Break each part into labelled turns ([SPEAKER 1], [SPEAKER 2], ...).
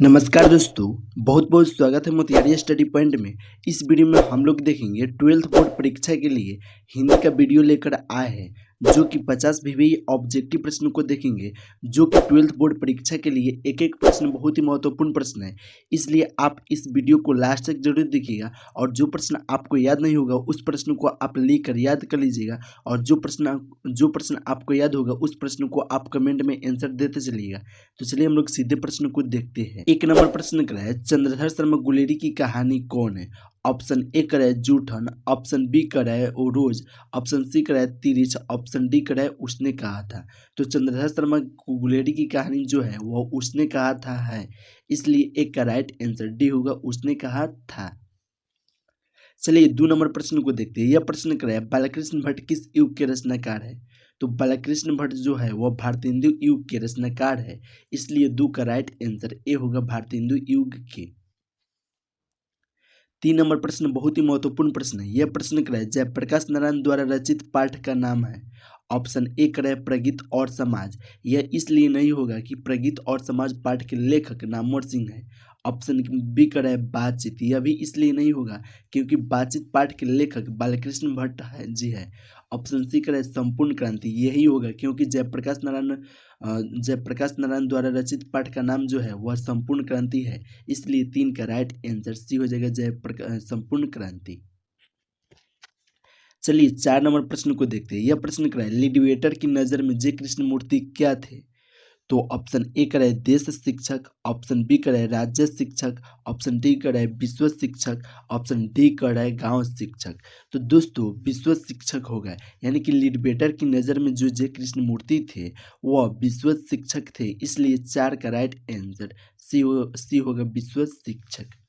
[SPEAKER 1] नमस्कार दोस्तों, बहुत बहुत स्वागत है मोतिहारी स्टडी पॉइंट में। इस वीडियो में हम लोग देखेंगे 12th बोर्ड परीक्षा के लिए हिंदी का वीडियो लेकर आए हैं, जो कि 50 भी ऑब्जेक्टिव प्रश्नों को देखेंगे, जो कि 12th बोर्ड परीक्षा के लिए एक एक प्रश्न बहुत ही महत्वपूर्ण प्रश्न है। इसलिए आप इस वीडियो को लास्ट तक जरूर देखिएगा और जो प्रश्न आपको याद नहीं होगा उस प्रश्न को आप लिख कर याद कर लीजिएगा, और जो प्रश्न आपको याद होगा उस प्रश्न को आप कमेंट में आंसर देते चलिएगा। तो चलिए हम लोग सीधे प्रश्न को देखते हैं। एक नंबर प्रश्न कर रहा है, चंद्रधर शर्मा गुलेरी की कहानी कौन है? ऑप्शन ए कर रहा है जूठन, ऑप्शन बी कर रहा है ओ रोज, ऑप्शन सी कर रहा है तिरिच, ऑप्शन डी कर रहा है उसने कहा था। तो चंद्रधर शर्मा गुलेरी की कहानी जो है वो उसने कहा था है, इसलिए एक का राइट आंसर डी होगा, उसने कहा था। चलिए 2 नंबर प्रश्न को देखते हैं। यह प्रश्न कर रहा है, बालकृष्ण भट्ट किस युग के रचनाकार है? तो बालकृष्ण भट्ट जो है वह भारतेंदु युग के रचनाकार है, इसलिए 2 का राइट आंसर ए होगा, भारतेंदु युग के। 3 नंबर प्रश्न बहुत ही महत्वपूर्ण प्रश्न है। यह प्रश्न कर रहा है, जयप्रकाश नारायण द्वारा रचित पाठ का नाम है? ऑप्शन ए कर रहा है प्रगीत और समाज। यह इसलिए नहीं होगा कि प्रगीत और समाज पाठ के लेखक नामवर सिंह है। ऑप्शन बी कर रहा है बातचीत। यह भी इसलिए नहीं होगा क्योंकि बातचीत पाठ के लेखक बालकृष्ण भट्ट है जी है। ऑप्शन सी कर रहा है संपूर्ण क्रांति। यही होगा क्योंकि जयप्रकाश नारायण द्वारा रचित पाठ का नाम जो है वह संपूर्ण क्रांति है, इसलिए 3 का राइट आंसर सी हो जाएगा, संपूर्ण क्रांति। चलिए 4 नंबर प्रश्न को देखते हैं। यह प्रश्न कर रहा है, लिडविएटर की नज़र में जय कृष्णमूर्ति क्या थे? तो ऑप्शन ए कर रहा है देश शिक्षक, ऑप्शन बी कर रहा है राज्य शिक्षक, ऑप्शन डी कर रहा है विश्व शिक्षक, ऑप्शन डी कर रहा है गांव शिक्षक। तो दोस्तों विश्व शिक्षक होगा, यानी कि लिडविएटर की नज़र में जो जय कृष्णमूर्ति थे वह विश्व शिक्षक थे, इसलिए 4 का राइट आंसर सी होगा, विश्व शिक्षक।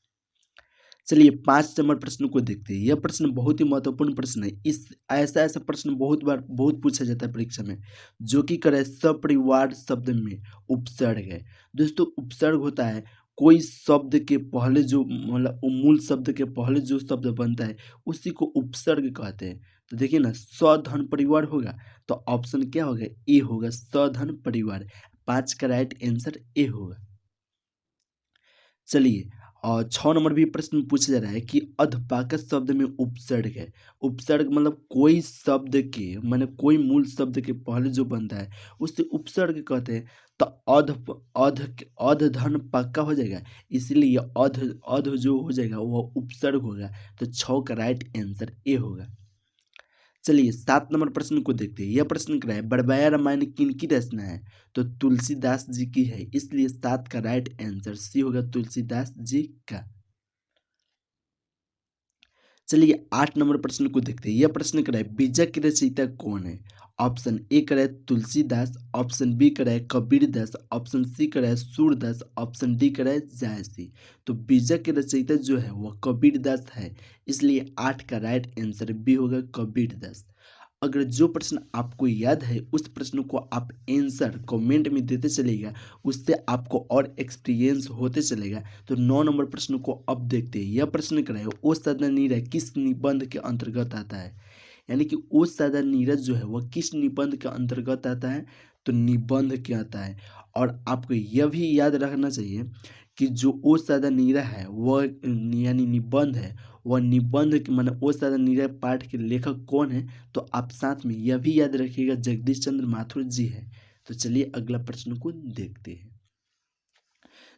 [SPEAKER 1] चलिए 5 नंबर प्रश्न को देखते हैं। यह प्रश्न बहुत ही महत्वपूर्ण प्रश्न है। इस ऐसा पश्न बहुत बार बहुत पूछा जाता है परीक्षा में, जो कि करे सपरिवार शब्द में उपसर्ग है। दोस्तों उपसर्ग होता है कोई शब्द के पहले जो मतलब मूल शब्द के पहले जो शब्द बनता है उसी को उपसर्ग कहते हैं। तो देखिए ना, सधन परिवार होगा, तो ऑप्शन क्या होगा? ए होगा, सधन परिवार। 5 का राइट आंसर ए होगा। चलिए और 6 नंबर भी प्रश्न पूछा जा रहा है कि अधपाकस शब्द में उपसर्ग है। उपसर्ग मतलब कोई शब्द के माने कोई मूल शब्द के पहले जो बनता है उसे उपसर्ग कहते हैं। तो अध अध अध धन पक्का हो जाएगा, इसलिए अध अध जो हो जाएगा वह उपसर्ग होगा, तो 6 का राइट आंसर ए होगा। चलिए 7 नंबर प्रश्न को देखते हैं। यह प्रश्न क्या है, बड़बैया रामायण किनकी रचना है? तो तुलसीदास जी की है, इसलिए 7 का राइट आंसर सी होगा, तुलसीदास जी का। चलिए 8 नंबर प्रश्न को देखते हैं। यह प्रश्न क्या है, बीजक की रचयिता कौन है? ऑप्शन ए कर है तुलसीदास, ऑप्शन बी कर है कबीरदास, ऑप्शन सी कर है सूरदास, ऑप्शन डी कर है जायसी। तो बीजक के रचयिता जो है वह कबीरदास है, इसलिए 8 का राइट आंसर बी होगा, कबीरदास। अगर जो प्रश्न आपको याद है उस प्रश्न को आप आंसर कमेंट में देते चलेगा, उससे आपको और एक्सपीरियंस होते चलेगा। तो 9 नंबर प्रश्न को अब देखते हैं। यह प्रश्न क्या है, ओ सदा नीरज किस निबंध के अंतर्गत आता है? यानी कि ओ सदा नीरज जो है वह किस निबंध के अंतर्गत आता है? तो निबंध के आता है। और आपको यह भी याद रखना चाहिए कि जो ओ सदा नीरा है वह यानी निबंध है, वह निबंध के माने ओ सदा नीरा पाठ के लेखक कौन है? तो आप साथ में यह भी याद रखिएगा, जगदीश चंद्र माथुर जी है। तो चलिए अगला प्रश्न को देखते हैं।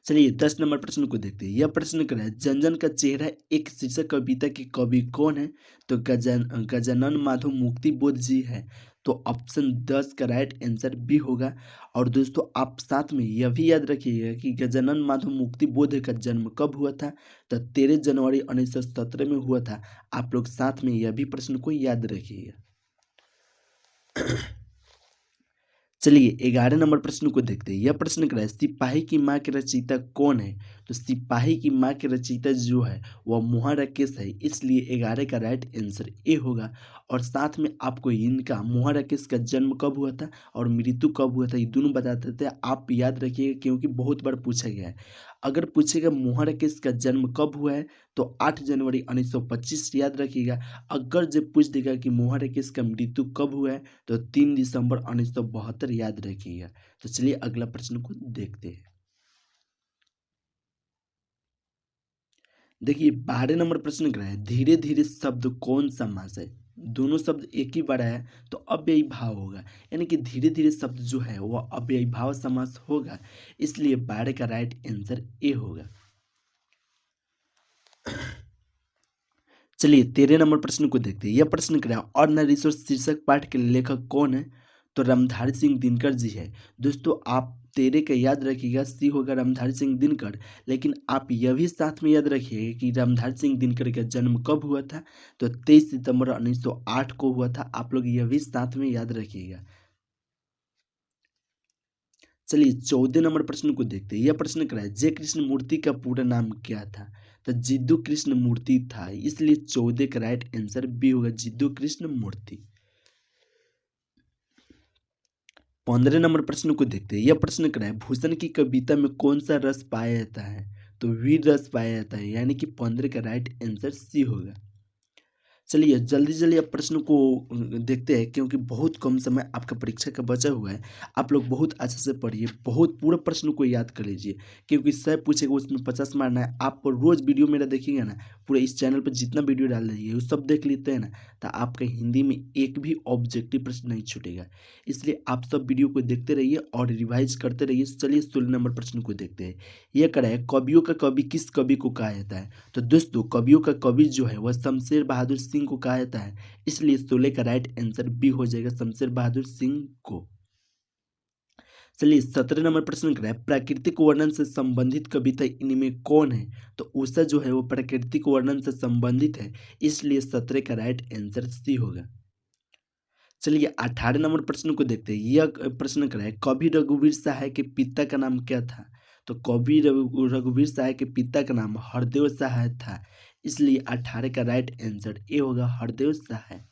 [SPEAKER 1] चलिए 10 नंबर प्रश्न को देखते हैं। यह प्रश्न क्या है, जनजन का चेहरा एक शीर्षक कविता के कवि कौन है? तो गजानन माधव मुक्ति बोध जी है। तो ऑप्शन 10 का राइट आंसर बी होगा। और दोस्तों आप साथ में यह भी याद रखिएगा कि गजानन माधव मुक्ति बोध का जन्म कब हुआ था? तो 13 जनवरी 1917 में हुआ था। आप लोग साथ में यह भी प्रश्न को याद रखिएगा। चलिए 11 नंबर प्रश्न को देखते हैं। यह प्रश्न क्या है, सिपाही की माँ के रचयिता कौन है? तो सिपाही की माँ के रचयिता जो है वह मुहाराकेश है, इसलिए 11 का राइट आंसर ए होगा। और साथ में आपको इनका मुहाराकेश का जन्म कब हुआ था और मृत्यु कब हुआ था ये दोनों बता देते हैं, आप याद रखिएगा क्योंकि बहुत बार पूछा गया है। अगर पूछेगा मुहाराकेश का जन्म कब हुआ है तो 8 जनवरी 1925 याद रखिएगा। अगर जब पूछ देगा कि मुहाराकेश का मृत्यु कब हुआ है तो 3 दिसंबर 1972 याद रखिएगा। तो चलिए अगला प्रश्न को देखते हैं। देखिए 12 नंबर प्रश्न क्या है, धीरे धीरे शब्द कौन सा मास है। दोनों शब्द एक ही बार है तो अव्ययी भाव होगा, यानी कि धीरे धीरे शब्द जो है वह अव्ययी भाव समास होगा, इसलिए 12 का राइट आंसर ए होगा। चलिए 13 नंबर प्रश्न को देखते हैं। यह प्रश्न क्या है, ऑर्डिनरी रिसोर्स शीर्षक पाठ के लेखक कौन है। तो रामधारी सिंह दिनकर जी है। दोस्तों आप 13 का याद रखिएगा, सी होगा रामधारी सिंह दिनकर। लेकिन आप यह भी साथ में याद रखिएगा कि रामधारी सिंह दिनकर का जन्म कब हुआ था। तो 23 सितंबर 1908 को हुआ था। आप लोग यह भी साथ में याद रखिएगा। चलिए 14 नंबर प्रश्न को देखते हैं। यह प्रश्न क्या है, जय कृष्ण मूर्ति का पूरा नाम क्या था। तो जिद्दू कृष्ण मूर्ति था, इसलिए 14 का राइट आंसर बी होगा, जिद्दू कृष्ण मूर्ति। 15 नंबर प्रश्न को देखते हैं। यह प्रश्न क्या है, भूषण की कविता में कौन सा रस पाया जाता है। तो वीर रस पाया जाता है, यानी कि 15 का राइट आंसर सी होगा। चलिए जल्दी जल्दी अब प्रश्न को देखते हैं, क्योंकि बहुत कम समय आपका परीक्षा का बचा हुआ है। आप लोग बहुत अच्छे से पढ़िए, बहुत पूरा प्रश्न को याद कर लीजिए, क्योंकि सर पूछेगा उसमें 50 मारना है। आप रोज वीडियो मेरा देखिएगा ना, पूरे इस चैनल पर जितना वीडियो डाल दीजिए वो सब देख लेते हैं ना, तो आपका हिंदी में एक भी ऑब्जेक्टिव प्रश्न नहीं छूटेगा। इसलिए आप सब वीडियो को देखते रहिए और रिवाइज करते रहिए। चलिए 16 नंबर प्रश्न को देखते हैं। यह क्या है, कवियों का कवि किस कवि को कहा जाता है। तो दोस्तों कवियों का कवि जो है वह शमशेर बहादुर सिंह को कहा जाता है, इसलिए 16 का राइट आंसर बी हो जाएगा, शमशेर बहादुर सिंह को। चलिए 17 नंबर प्रश्न क्या है, प्राकृतिक वर्णन से संबंधित कविता इनमें कौन है। तो उषा जो है वो प्राकृतिक वर्णन से संबंधित है, इसलिए 17 का राइट आंसर सी होगा। चलिए 18 नंबर प्रश्न को देखते हैं। यह प्रश्न क्या है, कवि रघुवीर सहाय के पिता का नाम क्या था। तो कवि रघुवीर सहाय के पिता का नाम हरदेव सहाय था, इसलिए 18 का राइट आंसर ए होगा, हरदेव सहाय।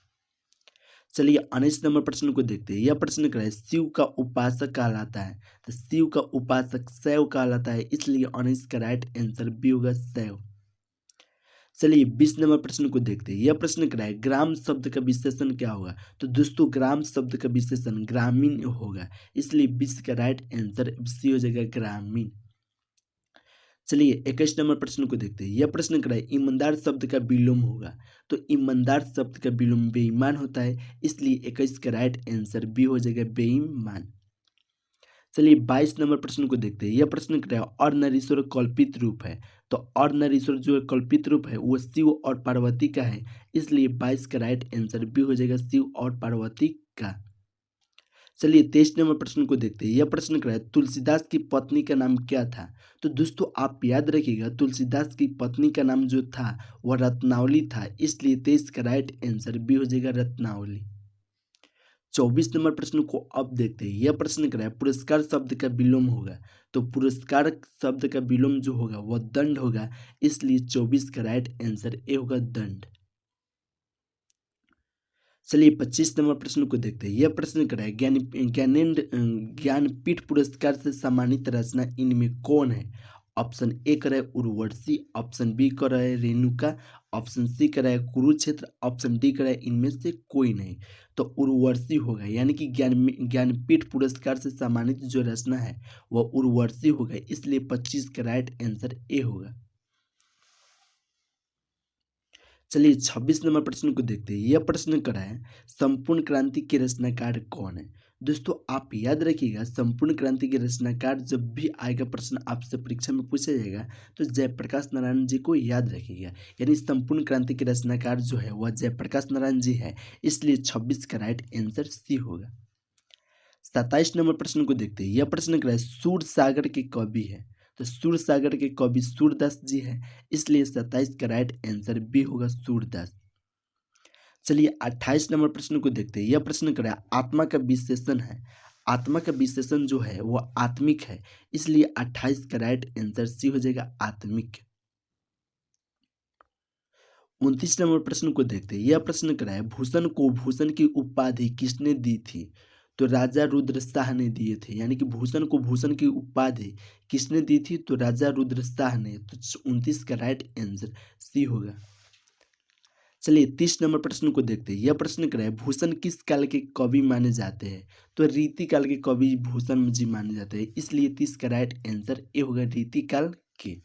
[SPEAKER 1] चलिए 19 नंबर प्रश्न को देखते हैं। यह प्रश्न क्या है, शिव का उपासक कहलाता है। तो शिव का उपासक शैव कहलाता है, इसलिए 19 का राइट आंसर बी होगा, शैव। चलिए 20 नंबर प्रश्न को देखते हैं। यह प्रश्न क्या है, ग्राम शब्द का विशेषण क्या होगा। तो दोस्तों ग्राम शब्द का विशेषण ग्रामीण होगा, इसलिए 20 का राइट आंसर सी हो जाएगा, ग्रामीण। चलिए 21 नंबर प्रश्न को देखते हैं। यह प्रश्न क्या है, ईमानदार शब्द का विलोम होगा। तो ईमानदार शब्द का विलोम बेईमान होता है, इसलिए 21 का राइट आंसर बी हो जाएगा, बेईमान। चलिए 22 नंबर प्रश्न को देखते हैं। यह प्रश्न क्या है, अर्धनारीश्वर कल्पित रूप है। तो अर्धनारीश्वर जो है कल्पित रूप है वो शिव और पार्वती का है, इसलिए 22 का राइट आंसर बी हो जाएगा, शिव और पार्वती का। चलिए 23 नंबर प्रश्न को देखते हैं। यह प्रश्न क्या है, तुलसीदास की पत्नी का नाम क्या था। तो दोस्तों आप याद रखिएगा, तुलसीदास की पत्नी का नाम जो था वह रत्नावली था, इसलिए 23 का राइट आंसर बी हो जाएगा, रत्नावली। 24 नंबर प्रश्न को अब देखते हैं। यह प्रश्न क्या है, पुरस्कार शब्द का विलोम होगा। तो पुरस्कार शब्द का विलोम जो होगा वह दंड होगा, इसलिए 24 का राइट आंसर ए होगा, दंड। चलिए 25 नंबर प्रश्न को देखते हैं। यह प्रश्न क्या है, ज्ञानपीठ पुरस्कार से सम्मानित रचना इनमें कौन है। ऑप्शन ए कर है उर्वशी, ऑप्शन बी कर है रेणुका, ऑप्शन सी कर है कुरुक्षेत्र, ऑप्शन डी कर है इनमें से कोई नहीं। तो उर्वशी होगा, यानी कि ज्ञानपीठ पुरस्कार से सम्मानित जो रचना है वह उर्वशी होगा, इसलिए 25 का राइट आंसर ए होगा। चलिए 26 नंबर प्रश्न को देखते हैं। यह प्रश्न क्या है, संपूर्ण क्रांति के रचनाकार कौन है। दोस्तों आप याद रखिएगा, संपूर्ण क्रांति के रचनाकार जब भी आएगा प्रश्न आपसे परीक्षा में पूछा जाएगा तो जयप्रकाश नारायण जी को याद रखिएगा, यानी संपूर्ण क्रांति के रचनाकार जो है वह जयप्रकाश नारायण जी है, इसलिए 26 का राइट आंसर सी होगा। 27 नंबर प्रश्न को देखते हैं। यह प्रश्न क्या है, सूर सागर के कवि है। तो सूर सागर के कवि सूरदास जी है, इसलिए 27 का राइट आंसर बी होगा, सूरदास। चलिए 28 नंबर प्रश्न को देखते हैं। यह प्रश्न क्या है, आत्मा का विशेषण है। आत्मा का विशेषण जो है वह आत्मिक है, इसलिए 28 का राइट आंसर सी हो जाएगा, आत्मिक। 29 नंबर प्रश्न को देखते हैं। यह प्रश्न क्या है, भूषण को भूषण की उपाधि किसने दी थी। तो राजा रुद्र शाह ने दिए थे, यानी कि भूषण को भूषण की उपाधि किसने दी थी। तो राजा रुद्र शाह ने। तो 29 का राइट आंसर सी होगा। चलिए 30 नंबर प्रश्न को देखते हैं। यह प्रश्न क्या है, भूषण किस काल के कवि माने जाते हैं। तो रीति काल के कवि भूषण जी माने जाते हैं, इसलिए 30 का राइट आंसर ए होगा, रीति काल के।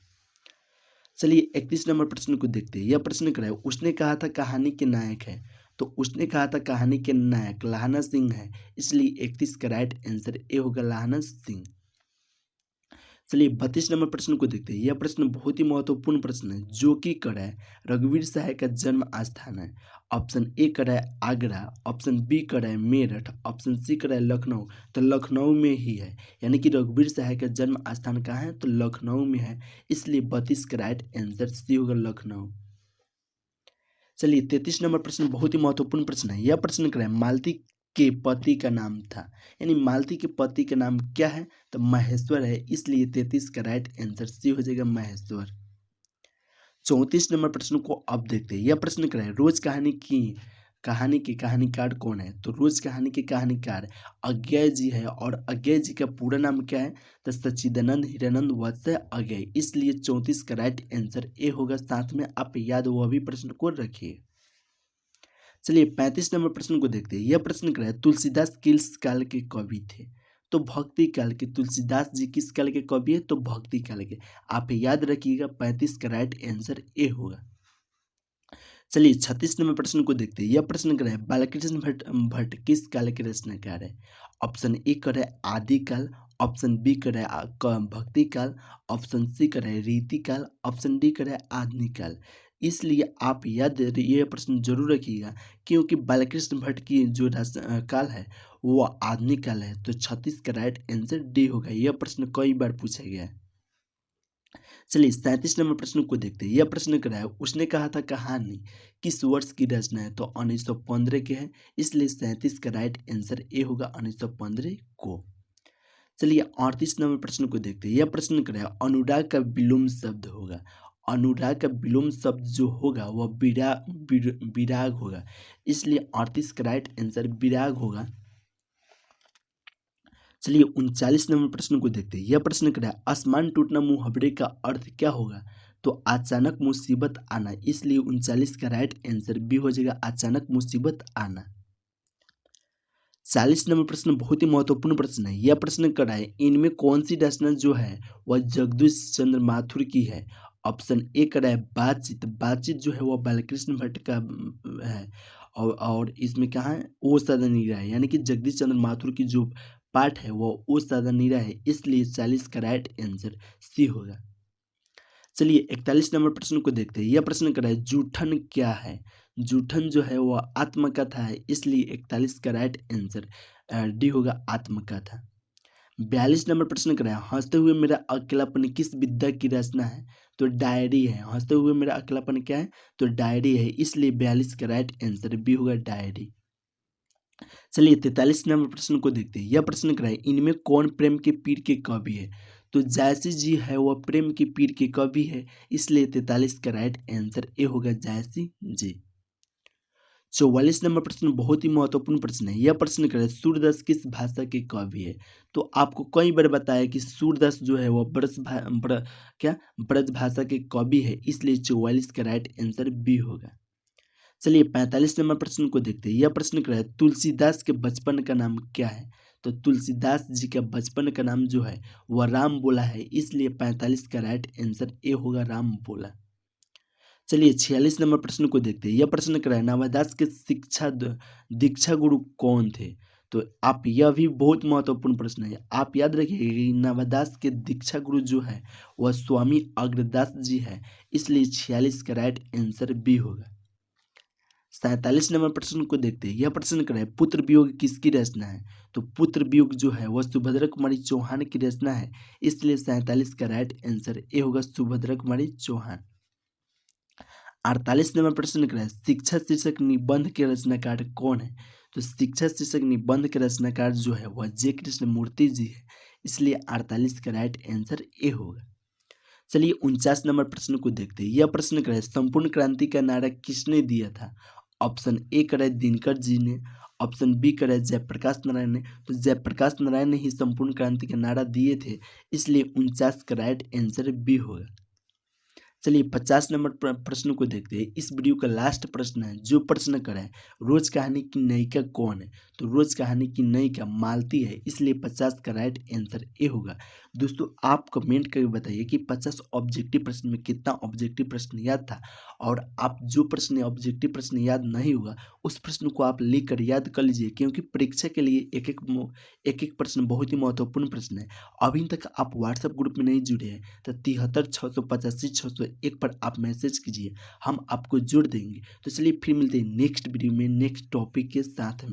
[SPEAKER 1] चलिए 31 नंबर प्रश्न को देखते हैं। यह प्रश्न क्या है, उसने कहा था कहानी के नायक है, तो उसने कहा था कहानी के नायक लाहना सिंह है, इसलिए 31 का राइट आंसर ए होगा लाहना सिंह। चलिए 32 नंबर प्रश्न को देखते हैं। यह प्रश्न बहुत ही महत्वपूर्ण प्रश्न है। जो कि कड़ा है रघुवीर सहाय का जन्म स्थान है। ऑप्शन ए कड़ा है आगरा, ऑप्शन बी कड़ा है मेरठ, ऑप्शन सी कड़ा है लखनऊ। तो लखनऊ में ही है, यानी कि रघुवीर सहाय का जन्म स्थान कहाँ है, तो लखनऊ में है, इसलिए 32 का राइट आंसर सी होगा लखनऊ। चलिए 33 नंबर प्रश्न बहुत ही महत्वपूर्ण प्रश्न है। यह प्रश्न क्या है, मालती के पति का नाम था, यानी मालती के पति का नाम क्या है, तो महेश्वर है, इसलिए 33 का राइट आंसर सी हो जाएगा महेश्वर। 34 नंबर प्रश्न को अब देखते हैं। यह प्रश्न क्या है, रोज कहानी के कहानीकार कौन है, तो रोज कहानी के कहानीकार अज्ञय जी है, और अज्ञय जी का पूरा नाम क्या है, तो सच्चिदानंद हिरानंद वत्स अज्ञय, इसलिए 34 का राइट आंसर ए होगा। साथ में आप याद वह भी प्रश्न को रखिए। चलिए 35 नंबर प्रश्न को देखते हैं। यह प्रश्न क्या है, तुलसीदास किस काल के कवि थे, तो भक्ति काल के। तुलसीदास जी किस काल के कवि है, तो भक्ति काल के। आप याद रखिएगा 35 का राइट आंसर ए होगा। चलिए 36 नंबर प्रश्न को देखते हैं। यह प्रश्न क्या है, बालकृष्ण भट्ट किस काल के रचनाकार है। ऑप्शन ए करे आदि काल, ऑप्शन बी करे भक्ति काल, ऑप्शन सी करे रीति काल, ऑप्शन डी करे आधुनिक काल। इसलिए आप याद ये प्रश्न जरूर रखिएगा, क्योंकि बालकृष्ण भट्ट की जो काल है वो आधुनिक काल है। तो 36 का राइट आंसर डी होगा। यह प्रश्न कई बार पूछा गया है। चलिए 37 नंबर प्रश्न को देखते हैं। यह प्रश्न क्या है, उसने कहा था कहानी किस वर्ष की रचना है, तो 1915 के है, इसलिए 37 का राइट आंसर ए होगा 1915 को। चलिए 38 नंबर प्रश्न को देखते हैं। यह प्रश्न क्या है, अनुराग का विलोम शब्द होगा। अनुराग का विलोम शब्द जो होगा वह विराग होगा, इसलिए 38 का राइट आंसर विराग होगा। चलिए 39 नंबर प्रश्न को देखते हैं। यह प्रश्न क्या है, आसमान टूटना मुहावरे का अर्थ क्या होगा, तो अचानक मुसीबत आना, इसलिए 39 का राइट आंसर बी हो जाएगा अचानक मुसीबत आना। 40 नंबर प्रश्न बहुत ही महत्वपूर्ण प्रश्न है। यह प्रश्न क्या है, इनमें कौन सी रचना जो है वह जगदीश चंद्र माथुर की है। ऑप्शन ए क्या है बातचीत, बातचीत जो है वह बालकृष्ण भट्ट का है, और इसमें क्या है ओ सदा नीरा है, यानी कि जगदीश चंद्र माथुर की जो पाठ है वह ओ सदा नीरा है, इसलिए 40 का राइट आंसर सी होगा। चलिए 41 नंबर प्रश्न को देखते हैं। यह प्रश्न क्या है, जूठन क्या है। जूठन जो है वह आत्मकथा है, इसलिए 41 का राइट आंसर डी होगा आत्मकथा। 42 नंबर प्रश्न क्या है, हंसते हुए मेरा अकेलापन किस विद्या की रचना है, तो डायरी है। हंसते हुए मेरा अकेलापन क्या है, तो डायरी है, इसलिए 42 का राइट आंसर बी होगा डायरी। चलिए 43 नंबर प्रश्न को देखते हैं। यह प्रश्न क्या है, इनमें कौन प्रेम के पीर के कवि है, तो जायसी जी है वह प्रेम के पीर के कवि है, इसलिए 43 का राइट आंसर ए होगा जायसी जी। 44 नंबर प्रश्न बहुत ही महत्वपूर्ण प्रश्न है। यह प्रश्न क्या है, सूरदास किस भाषा के कवि है, तो आपको कई बार बताया कि सूरदास जो है वह ब्रज भाषा के कवि है, इसलिए 44 का राइट आंसर बी होगा। चलिए 45 नंबर प्रश्न को देखते हैं। यह प्रश्न क्या है, तुलसीदास के बचपन का नाम क्या है, तो तुलसीदास जी का बचपन का नाम जो है वह राम बोला है, इसलिए 45 का राइट आंसर ए होगा राम बोला। चलिए 46 नंबर प्रश्न को देखते हैं। यह प्रश्न क्या है, नामदास के दीक्षा गुरु कौन थे, तो आप यह भी बहुत महत्वपूर्ण प्रश्न है। आप याद रखिए कि नामदास के दीक्षा गुरु जो है वह स्वामी अग्रदास जी है, इसलिए 46 का राइट आंसर बी होगा। 47 नंबर प्रश्न को देखते हैं। यह प्रश्न क्या है, पुत्र वियोग किसकी रचना है, तो पुत्र वियोग जो है वह सुभद्रा कुमारी चौहान की रचना है, इसलिए 47 का राइट आंसर ए होगा सुभद्रा कुमारी चौहान। 48 नंबर प्रश्न क्या है, शिक्षा शीर्षक निबंध के रचनाकार कौन है, तो शिक्षा शीर्षक निबंध के रचनाकार जो है वह जे कृष्ण मूर्ति जी है, इसलिए 48 का राइट आंसर ए होगा। चलिए 49 नंबर प्रश्न को देखते हैं। यह प्रश्न क्या है, संपूर्ण क्रांति का नारा किसने दिया था। ऑप्शन ए करे दिनकर जी ने, ऑप्शन बी करे जयप्रकाश नारायण ने, तो जयप्रकाश नारायण ने ही संपूर्ण क्रांति का नारा दिए थे, इसलिए 49 का राइट आंसर बी होगा। चलिए 50 नंबर प्रश्न को देखते हैं। इस वीडियो का लास्ट प्रश्न है। जो प्रश्न करें रोज कहानी की नायिका कौन है, तो रोज कहानी की नायिका मालती है, इसलिए 50 का राइट आंसर ए होगा। दोस्तों आप कमेंट करके बताइए कि 50 ऑब्जेक्टिव प्रश्न में कितना ऑब्जेक्टिव प्रश्न याद था, और आप जो प्रश्न ऑब्जेक्टिव प्रश्न याद नहीं होगा उस प्रश्न को आप लिख कर याद कर लीजिए, क्योंकि परीक्षा के लिए एक एक प्रश्न बहुत ही महत्वपूर्ण प्रश्न है। अभी तक आप व्हाट्सएप ग्रुप में नहीं जुड़े हैं तो 73 685 601 पर आप मैसेज कीजिए, हम आपको जोड़ देंगे। तो चलिए फिर मिलते हैं नेक्स्ट वीडियो में नेक्स्ट टॉपिक के साथ में।